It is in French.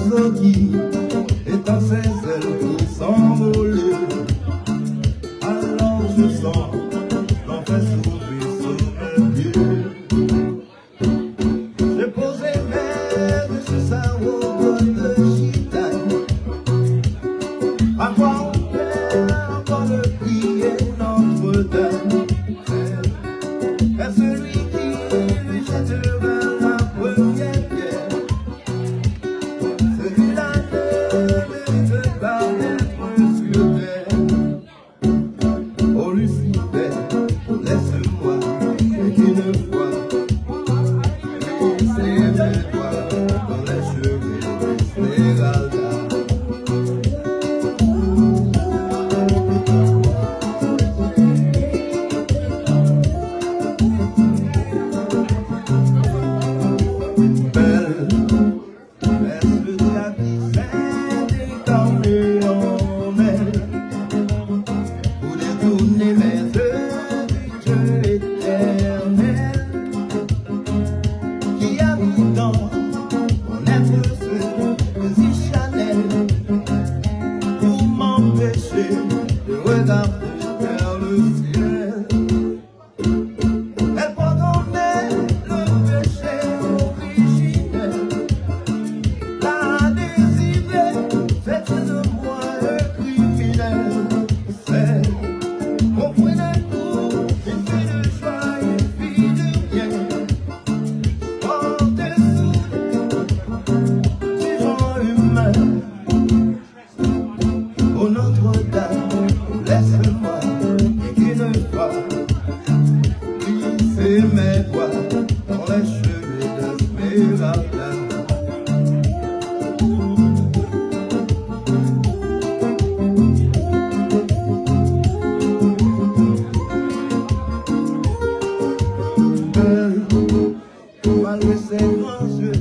oiseau qui étend ses ailes pour s'envoler. Alors je sens l'on fait s'ouvrir sur mes yeux. J'ai posé mes mains sur sa robe de gitane. À quoi on fait encore le prier Notre-Dame? Est celui qui lui jettera la première pierre. Celui-là ne mérite pas d'être sur terre. Oh Lucifer, laisse-moi une fois glisser mes doigts dans les cheveux d'Esmeralda. De regarder vers le ciel, elle pardonnait le péché originel, la désirée, faites de moi un criminel. C'est comprenez-vous, une fille de joie, une fille de bien, en-dessous du genre humain. Oh Notre-Dame, laisse-moi une fois glisser mes doigts dans les cheveux d'Esmeralda. Malgré ses grands yeux